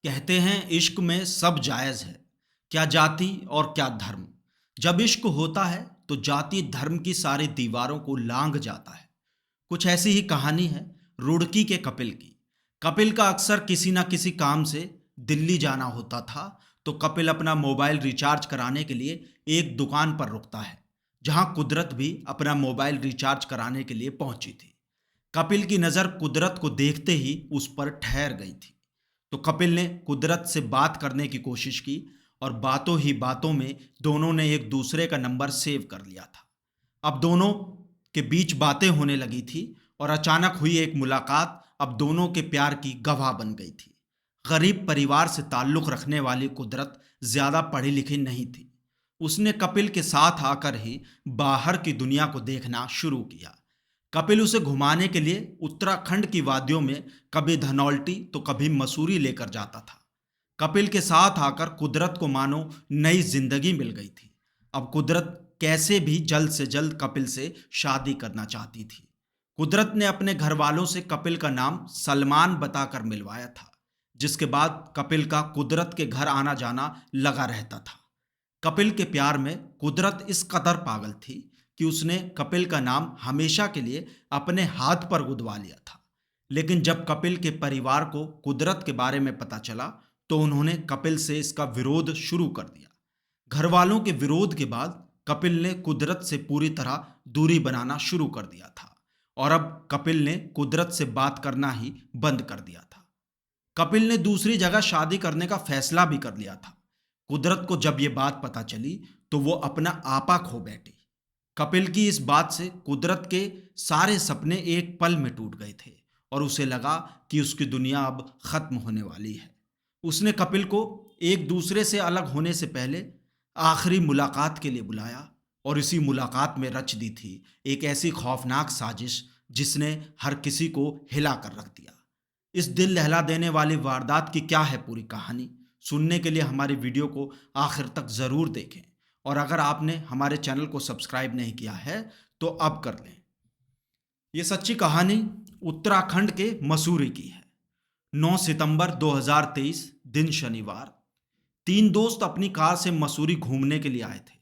कहते हैं इश्क में सब जायज़ है, क्या जाति और क्या धर्म। जब इश्क होता है तो जाति धर्म की सारी दीवारों को लांघ जाता है। कुछ ऐसी ही कहानी है रुड़की के कपिल की। कपिल का अक्सर किसी ना किसी काम से दिल्ली जाना होता था, तो कपिल अपना मोबाइल रिचार्ज कराने के लिए एक दुकान पर रुकता है, जहां कुदरत भी अपना मोबाइल रिचार्ज कराने के लिए पहुंची थी। कपिल की नज़र कुदरत को देखते ही उस पर ठहर गई थी। तो कपिल ने कुदरत से बात करने की कोशिश की, और बातों ही बातों में दोनों ने एक दूसरे का नंबर सेव कर लिया था। अब दोनों के बीच बातें होने लगी थी, और अचानक हुई एक मुलाकात अब दोनों के प्यार की गवाह बन गई थी। गरीब परिवार से ताल्लुक रखने वाली कुदरत ज्यादा पढ़ी लिखी नहीं थी। उसने कपिल के साथ आकर ही बाहर की दुनिया को देखना शुरू किया। कपिल उसे घुमाने के लिए उत्तराखंड की वादियों में कभी धनौल्टी तो कभी मसूरी लेकर जाता था। कपिल के साथ आकर कुदरत को मानो नई जिंदगी मिल गई थी। अब कुदरत कैसे भी जल्द से जल्द कपिल से शादी करना चाहती थी। कुदरत ने अपने घर वालों से कपिल का नाम सलमान बताकर मिलवाया था, जिसके बाद कपिल का कुदरत के घर आना जाना लगा रहता था। कपिल के प्यार में कुदरत इस कदर पागल थी कि उसने कपिल का नाम हमेशा के लिए अपने हाथ पर गुदवा लिया था। लेकिन जब कपिल के परिवार को कुदरत के बारे में पता चला, तो उन्होंने कपिल से इसका विरोध शुरू कर दिया। घर वालों के विरोध के बाद कपिल ने कुदरत से पूरी तरह दूरी बनाना शुरू कर दिया था, और अब कपिल ने कुदरत से बात करना ही बंद कर दिया था। कपिल ने दूसरी जगह शादी करने का फैसला भी कर लिया था। कुदरत को जब ये बात पता चली, तो वो अपना आपा खो बैठी। कपिल की इस बात से कुदरत के सारे सपने एक पल में टूट गए थे, और उसे लगा कि उसकी दुनिया अब खत्म होने वाली है। उसने कपिल को एक दूसरे से अलग होने से पहले आखिरी मुलाकात के लिए बुलाया, और इसी मुलाकात में रच दी थी एक ऐसी खौफनाक साजिश जिसने हर किसी को हिला कर रख दिया। इस दिल लहला देने वाली वारदात की क्या है पूरी कहानी, सुनने के लिए हमारी वीडियो को आखिर तक ज़रूर देखें। और अगर आपने हमारे चैनल को सब्सक्राइब नहीं किया है तो अब कर लें। ये सच्ची कहानी उत्तराखंड के मसूरी की है। 9 सितंबर 2023 दिन शनिवार, तीन दोस्त अपनी कार से मसूरी घूमने के लिए आए थे।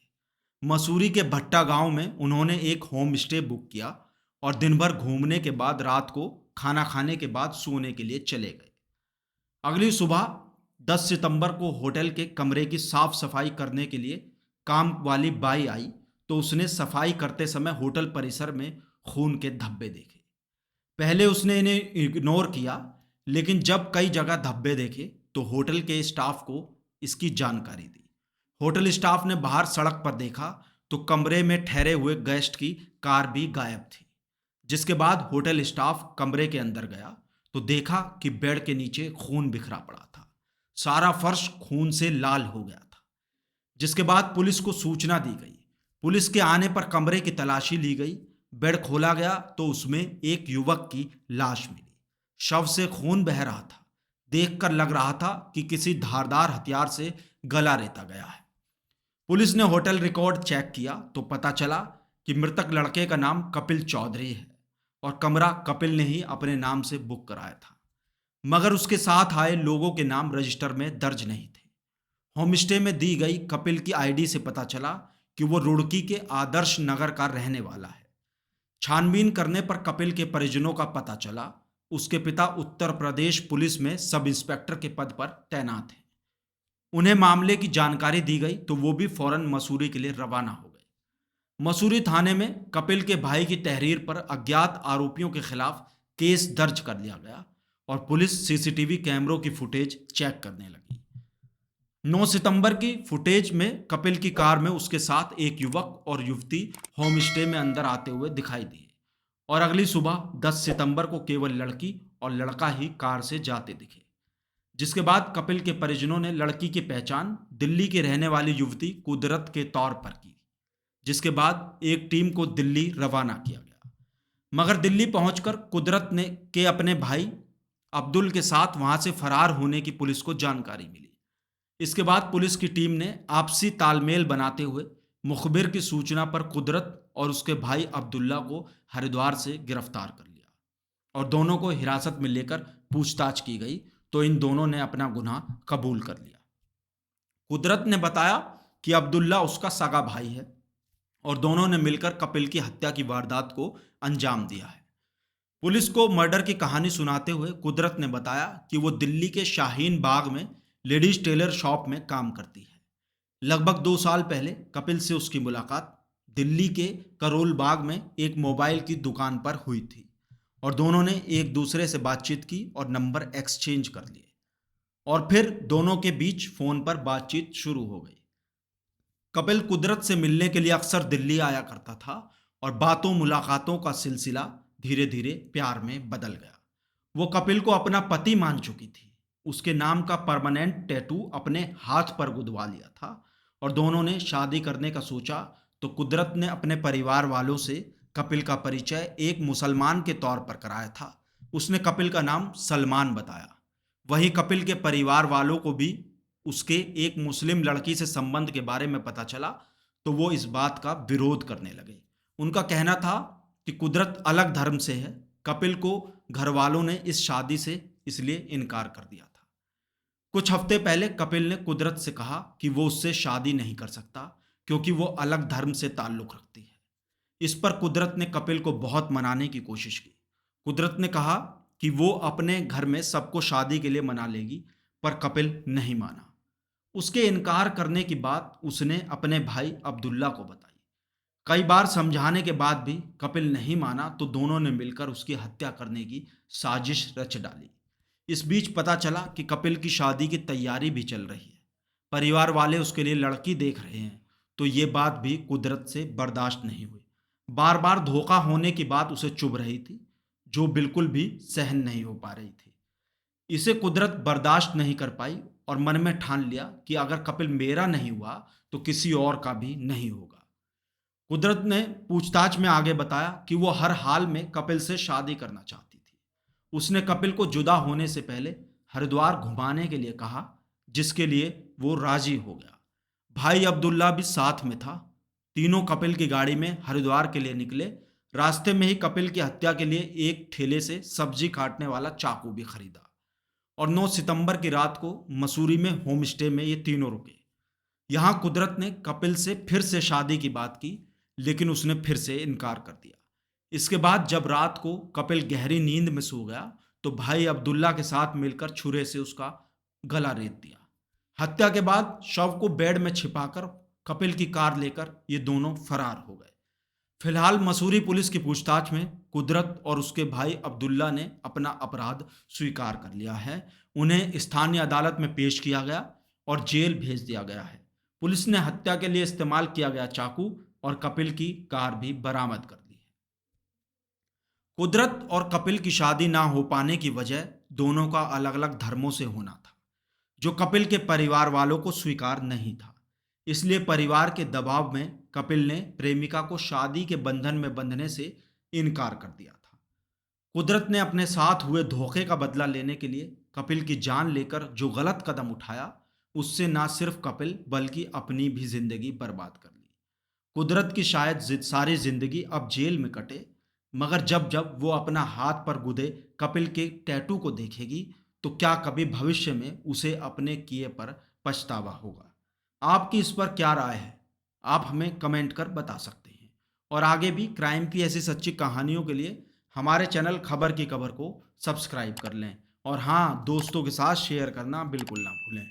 मसूरी के भट्टा गांव में उन्होंने एक होम स्टे बुक किया, और दिन भर घूमने के बाद रात को खाना खाने के बाद सोने के लिए चले गए। अगली सुबह 10 सितंबर को होटल के कमरे की साफ सफाई करने के लिए काम वाली बाई आई, तो उसने सफाई करते समय होटल परिसर में खून के धब्बे देखे। पहले उसने इन्हें इग्नोर किया, लेकिन जब कई जगह धब्बे देखे तो होटल के स्टाफ को इसकी जानकारी दी। होटल स्टाफ ने बाहर सड़क पर देखा तो कमरे में ठहरे हुए गेस्ट की कार भी गायब थी। जिसके बाद होटल स्टाफ कमरे के अंदर गया तो देखा कि बेड के नीचे खून बिखरा पड़ा था। सारा फर्श खून से लाल हो गया था। जिसके बाद पुलिस को सूचना दी गई। पुलिस के आने पर कमरे की तलाशी ली गई। बेड खोला गया तो उसमें एक युवक की लाश मिली। शव से खून बह रहा था। देखकर लग रहा था कि किसी धारदार हथियार से गला रेता गया है। पुलिस ने होटल रिकॉर्ड चेक किया तो पता चला कि मृतक लड़के का नाम कपिल चौधरी है, और कमरा कपिल ने ही अपने नाम से बुक कराया था। मगर उसके साथ आए लोगों के नाम रजिस्टर में दर्ज नहीं थे। होमस्टे में दी गई कपिल की आईडी से पता चला कि वो रुड़की के आदर्श नगर का रहने वाला है। छानबीन करने पर कपिल के परिजनों का पता चला। उसके पिता उत्तर प्रदेश पुलिस में सब इंस्पेक्टर के पद पर तैनात हैं। उन्हें मामले की जानकारी दी गई तो वो भी फौरन मसूरी के लिए रवाना हो गए। मसूरी थाने में कपिल के भाई की तहरीर पर अज्ञात आरोपियों के खिलाफ केस दर्ज कर लिया गया, और पुलिस सीसीटीवी कैमरों की फुटेज चेक करने लगी। 9 सितंबर की फुटेज में कपिल की कार में उसके साथ एक युवक और युवती होम स्टे में अंदर आते हुए दिखाई दिए, और अगली सुबह 10 सितंबर को केवल लड़की और लड़का ही कार से जाते दिखे। जिसके बाद कपिल के परिजनों ने लड़की की पहचान दिल्ली की रहने वाली युवती कुदरत के तौर पर की। जिसके बाद एक टीम को दिल्ली रवाना किया गया। मगर दिल्ली पहुंचकर कुदरत ने के अपने भाई अब्दुल के साथ वहां से फरार होने की पुलिस को जानकारी मिली। इसके बाद पुलिस की टीम ने आपसी तालमेल बनाते हुए मुखबिर की सूचना पर कुदरत और उसके भाई अब्दुल्ला को हरिद्वार से गिरफ्तार कर लिया, और दोनों को हिरासत में लेकर पूछताछ की गई। तो इन दोनों ने अपना गुनाह कबूल कर लिया। कुदरत ने बताया कि अब्दुल्ला उसका सगा भाई है और दोनों ने मिलकर कपिल की हत्या की वारदात को अंजाम दिया है। पुलिस को मर्डर की कहानी सुनाते हुए कुदरत ने बताया कि वो दिल्ली के शाहीन बाग में लेडीज टेलर शॉप में काम करती है। लगभग 2 साल पहले कपिल से उसकी मुलाकात दिल्ली के करोल बाग में एक मोबाइल की दुकान पर हुई थी और दोनों ने एक दूसरे से बातचीत की और नंबर एक्सचेंज कर लिए और फिर दोनों के बीच फोन पर बातचीत शुरू हो गई। कपिल कुदरत से मिलने के लिए अक्सर दिल्ली आया करता था और बातों मुलाकातों का सिलसिला धीरे धीरे प्यार में बदल गया। वो कपिल को अपना पति मान चुकी थी, उसके नाम का परमानेंट टैटू अपने हाथ पर गुदवा लिया था और दोनों ने शादी करने का सोचा तो कुदरत ने अपने परिवार वालों से कपिल का परिचय एक मुसलमान के तौर पर कराया था। उसने कपिल का नाम सलमान बताया। वहीं कपिल के परिवार वालों को भी उसके एक मुस्लिम लड़की से संबंध के बारे में पता चला तो वो इस बात का विरोध करने लगे। उनका कहना था कि कुदरत अलग धर्म से है। कपिल को घर वालों ने इस शादी से इसलिए इनकार कर दिया था। कुछ हफ्ते पहले कपिल ने कुदरत से कहा कि वो उससे शादी नहीं कर सकता क्योंकि वो अलग धर्म से ताल्लुक रखती है। इस पर कुदरत ने कपिल को बहुत मनाने की कोशिश की। कुदरत ने कहा कि वो अपने घर में सबको शादी के लिए मना लेगी, पर कपिल नहीं माना। उसके इनकार करने की बात उसने अपने भाई अब्दुल्ला को बताई। कई बार समझाने के बाद भी कपिल नहीं माना तो दोनों ने मिलकर उसकी हत्या करने की साजिश रच डाली। इस बीच पता चला कि कपिल की शादी की तैयारी भी चल रही है। परिवार वाले उसके लिए लड़की देख रहे हैं तो ये बात भी कुदरत से बर्दाश्त नहीं हुई। बार बार धोखा होने की बात उसे चुभ रही थी, जो बिल्कुल भी सहन नहीं हो पा रही थी। इसे कुदरत बर्दाश्त नहीं कर पाई और मन में ठान लिया कि अगर कपिल मेरा नहीं हुआ तो किसी और का भी नहीं होगा। कुदरत ने पूछताछ में आगे बताया कि वो हर हाल में कपिल से शादी करना चाहती थी। उसने कपिल को जुदा होने से पहले हरिद्वार घुमाने के लिए कहा, जिसके लिए वो राजी हो गया। भाई अब्दुल्ला भी साथ में था। तीनों कपिल की गाड़ी में हरिद्वार के लिए निकले। रास्ते में ही कपिल की हत्या के लिए एक ठेले से सब्जी काटने वाला चाकू भी खरीदा और 9 सितंबर की रात को मसूरी में होम स्टे में ये तीनों रुके। यहाँ कुदरत ने कपिल से फिर से शादी की बात की, लेकिन उसने फिर से इनकार कर दिया। इसके बाद जब रात को कपिल गहरी नींद में सो गया तो भाई अब्दुल्ला के साथ मिलकर छुरे से उसका गला रेत दिया। हत्या के बाद शव को बेड में छिपाकर कपिल की कार लेकर ये दोनों फरार हो गए। फिलहाल मसूरी पुलिस की पूछताछ में कुदरत और उसके भाई अब्दुल्ला ने अपना अपराध स्वीकार कर लिया है। उन्हें स्थानीय अदालत में पेश किया गया और जेल भेज दिया गया है। पुलिस ने हत्या के लिए इस्तेमाल किया गया चाकू और कपिल की कार भी बरामद कर ली है। कुदरत और कपिल की शादी ना हो पाने की वजह दोनों का अलग अलग धर्मों से होना था, जो कपिल के परिवार वालों को स्वीकार नहीं था। इसलिए परिवार के दबाव में कपिल ने प्रेमिका को शादी के बंधन में बंधने से इनकार कर दिया था। कुदरत ने अपने साथ हुए धोखे का बदला लेने के लिए कपिल की जान लेकर जो गलत कदम उठाया, उससे ना सिर्फ कपिल बल्कि अपनी भी जिंदगी बर्बाद कर ली। कुदरत की शायद सारी जिंदगी अब जेल में कटे, मगर जब जब वो अपना हाथ पर गुदे कपिल के टैटू को देखेगी तो क्या कभी भविष्य में उसे अपने किए पर पछतावा होगा। आपकी इस पर क्या राय है? आप हमें कमेंट कर बता सकते हैं। और आगे भी क्राइम की ऐसी सच्ची कहानियों के लिए हमारे चैनल खबर की खबर को सब्सक्राइब कर लें और हाँ, दोस्तों के साथ शेयर करना बिल्कुल ना भूलें।